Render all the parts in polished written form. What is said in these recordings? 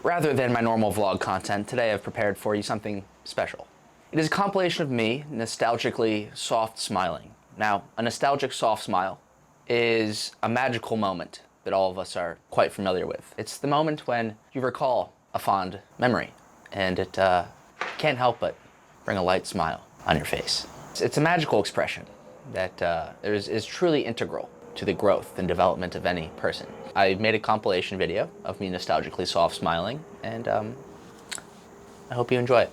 Rather than my normal vlog content, today I've prepared for you something special. It is a compilation of me nostalgically soft smiling. Now, a nostalgic soft smile is a magical moment that all of us are quite familiar with. It's the moment when you recall a fond memory, and it can't help but bring a light smile on your face. It's a magical expression that is truly integral to the growth and development of any person. I made a compilation video of me nostalgically soft smiling, and I hope you enjoy it.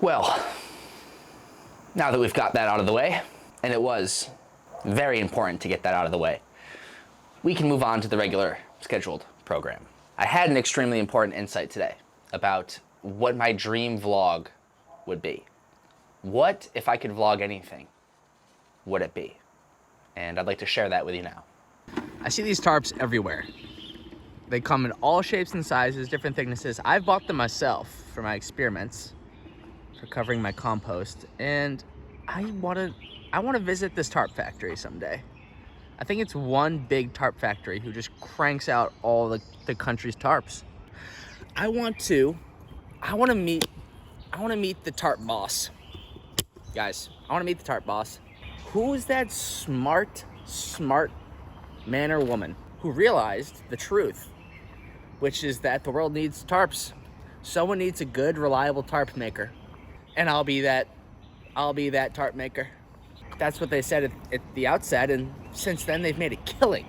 Well, now that we've got that out of the way, and it was very important to get that out of the way, we can move on to the regular scheduled program. I had an extremely important insight today about what my dream vlog would be. What, if I could vlog anything, would it be? And I'd like to share that with you now. I see these tarps everywhere. They come in all shapes and sizes, different thicknesses. I've bought them myself for my experiments, for covering my compost, and I want to visit this tarp factory someday. I think it's one big tarp factory who just cranks out all the country's tarps. I want to meet the tarp boss. Guys, I want to meet the tarp boss. Who is that smart man or woman who realized the truth, which is that the world needs tarps. Someone needs a good, reliable tarp maker. And I'll be that tarp maker. That's what they said at the outset, and since then they've made a killing.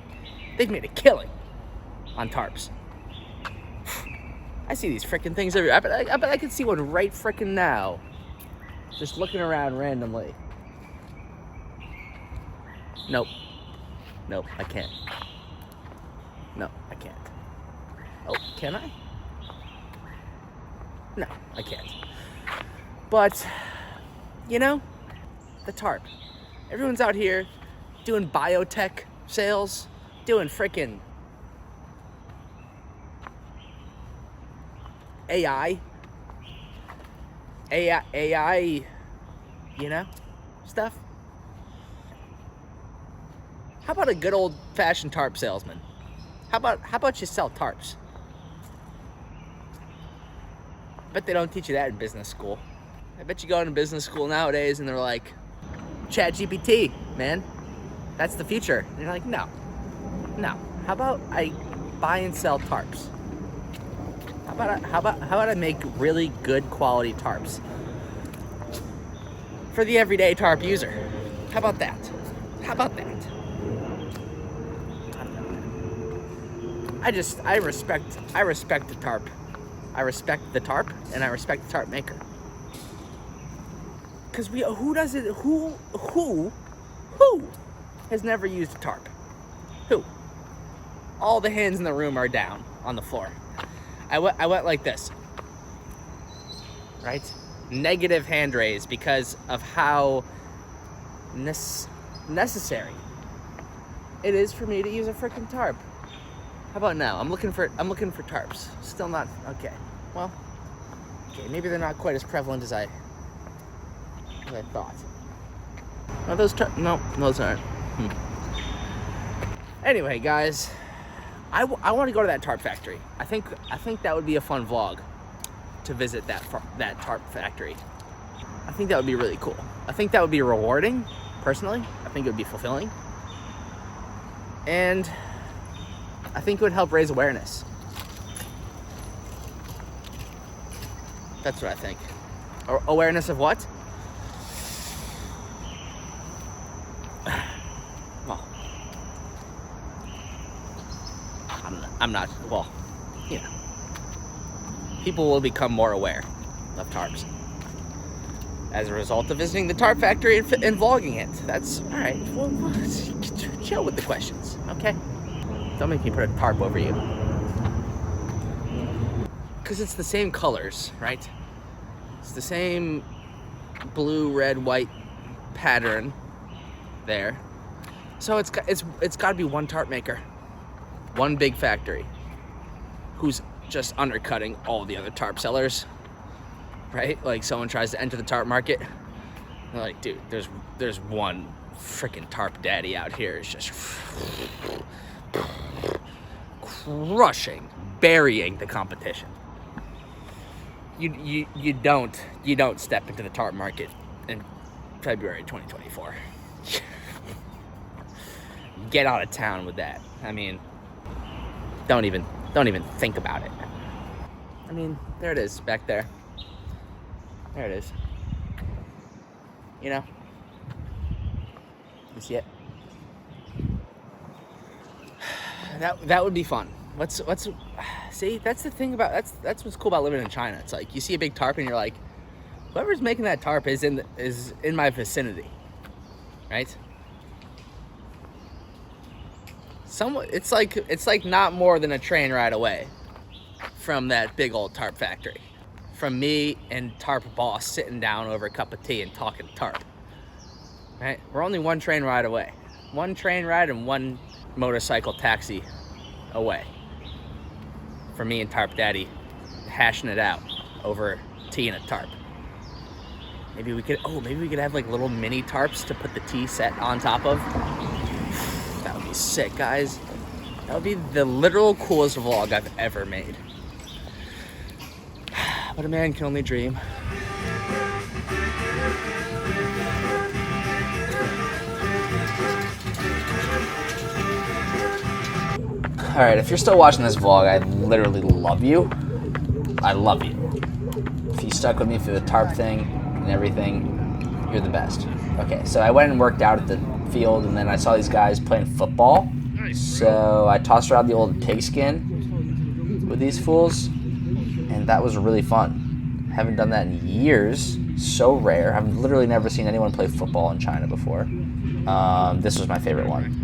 They've made a killing on tarps. I see these frickin' things everywhere. I bet I can see one right frickin' now. Just looking around randomly. Nope. Nope, I can't. No, I can't. Oh, can I? No, I can't. But, you know, the tarp. Everyone's out here doing biotech sales, doing frickin' AI, you know, stuff. How about a good old-fashioned tarp salesman? How about you sell tarps? I bet they don't teach you that in business school. I bet you go into business school nowadays and they're like, ChatGPT, man, that's the future. And you're like, no. How about I buy and sell tarps? How about I make really good quality tarps for the everyday tarp user? How about that? How about that? I respect the tarp. I respect the tarp, and I respect the tarp maker. Because who has never used a tarp? Who? All the hands in the room are down on the floor. I went like this, right? Negative hand raise because of how necessary it is for me to use a freaking tarp. How about now? I'm looking for tarps. Still not okay. Well, okay, maybe they're not quite as prevalent as I thought. Are those no, those aren't. Anyway, guys, I want to go to that tarp factory. I think that would be a fun vlog to visit that tarp factory. I think that would be really cool. I think that would be rewarding, personally. I think it would be fulfilling. And I think it would help raise awareness That's what I think. Or awareness of what? Well, I'm not, well, you know. People will become more aware of tarps as a result of visiting the tarp factory and vlogging it. That's all right. Well, chill with the questions, okay? Don't make me put a tarp over you. Because it's the same colors, right? It's the same blue, red, white pattern there. So it's got to be one tarp maker, one big factory, who's just undercutting all the other tarp sellers, right? Like someone tries to enter the tarp market, they're like, dude, there's one freaking tarp daddy out here. It's just crushing, burying the competition. You don't step into the tarp market in February 2024. Get out of town with that. I mean, don't even think about it. I mean, there it is back there. There it is. You know? You see it? That would be fun. Let's see, that's the thing about that's what's cool about living in China. It's like you see a big tarp and you're like, whoever's making that tarp is in my vicinity. Right? It's like not more than a train ride away from that big old tarp factory. From me and tarp boss sitting down over a cup of tea and talking tarp. Right? We're only one train ride away. One train ride and one motorcycle taxi away. For me and Tarp Daddy hashing it out over tea and a tarp. Maybe we could have like little mini tarps to put the tea set on top of. That would be sick, guys. That would be the literal coolest vlog I've ever made. But a man can only dream. All right, if you're still watching this vlog, I literally love you. I love you. If you stuck with me through the tarp thing and everything, you're the best. Okay, so I went and worked out at the field, and then I saw these guys playing football. So I tossed around the old pigskin with these fools, and that was really fun. Haven't done that in years. So rare. I've literally never seen anyone play football in China before. This was my favorite one.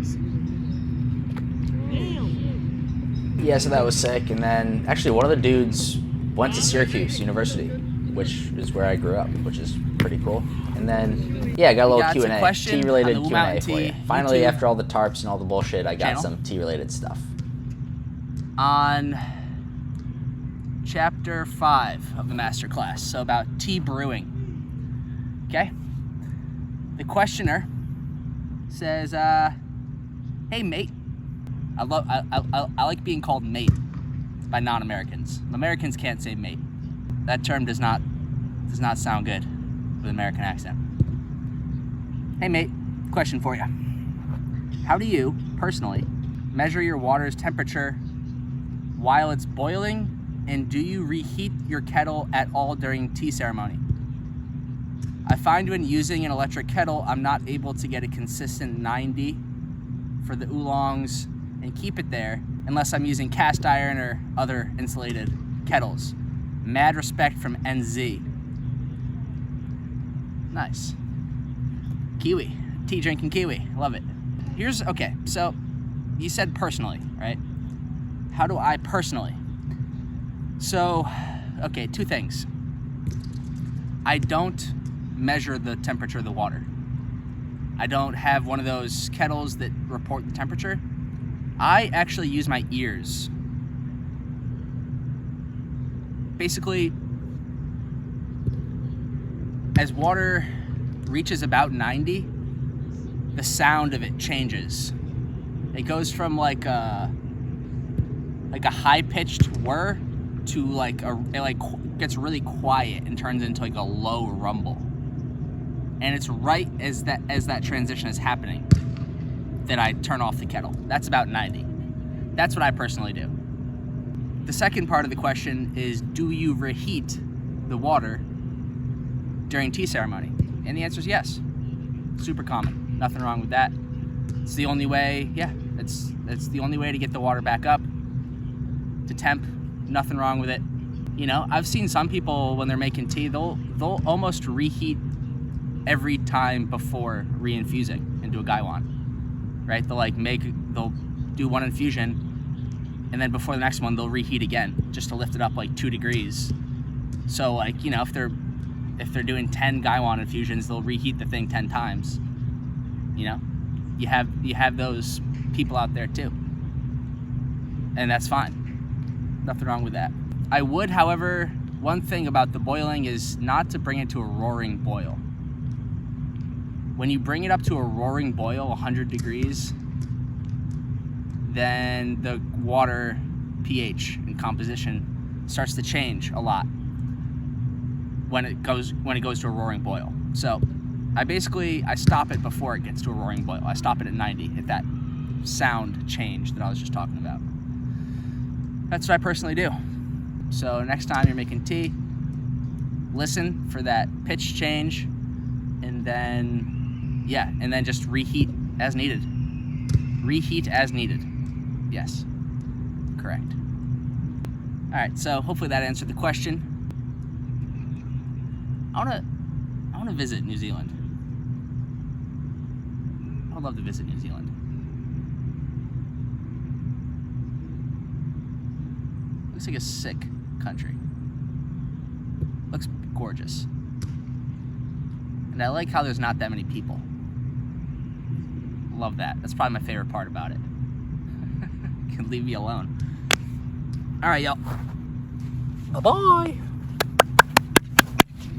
Yeah, so that was sick. And then actually one of the dudes went to Syracuse University, which is where I grew up, which is pretty cool. And then, yeah, I got a little Q&A, tea-related Q&A for you. Finally, after all the tarps and all the bullshit, I got some tea-related stuff. On chapter 5 of the masterclass, so about tea brewing. Okay? The questioner says, hey, mate. I like being called mate by non-Americans. Americans can't say mate. That term does not sound good with an American accent. Hey mate, question for you. How do you, personally, measure your water's temperature while it's boiling, and do you reheat your kettle at all during tea ceremony? I find when using an electric kettle, I'm not able to get a consistent 90 for the oolongs and keep it there unless I'm using cast iron or other insulated kettles. Mad respect from NZ. Nice. Kiwi. Tea drinking kiwi. Love it. Okay, so you said personally, right? How do I personally? So, okay, two things. I don't measure the temperature of the water. I don't have one of those kettles that report the temperature. I actually use my ears. Basically, as water reaches about 90, the sound of it changes. It goes from like a high-pitched whir to it gets really quiet and turns into like a low rumble. And it's right as that transition is happening that I turn off the kettle. That's about 90. That's what I personally do. The second part of the question is, do you reheat the water during tea ceremony? And the answer is yes. Super common. Nothing wrong with that. It's the only way, it's the only way to get the water back up to temp. Nothing wrong with it. You know, I've seen some people when they're making tea, they'll almost reheat every time before re-infusing into a gaiwan, right? They'll do one infusion, and then before the next one, they'll reheat again just to lift it up like 2 degrees. So like, you know, if they're doing 10 gaiwan infusions, they'll reheat the thing 10 times. You know, you have those people out there too, and that's fine. Nothing wrong with that. I would, however, one thing about the boiling is not to bring it to a roaring boil. When you bring it up to a roaring boil, 100 degrees, then the water pH and composition starts to change a lot when it goes to a roaring boil. So I stop it before it gets to a roaring boil. I stop it at 90 at that sound change that I was just talking about. That's what I personally do. So next time you're making tea, listen for that pitch change, and then just reheat as needed. Reheat as needed. Yes, correct. All right, so hopefully that answered the question. I wanna visit New Zealand. I would love to visit New Zealand. Looks like a sick country. Looks gorgeous. And I like how there's not that many people. Love that. That's probably my favorite part about it. Can leave me alone. All right, y'all. Bye-bye.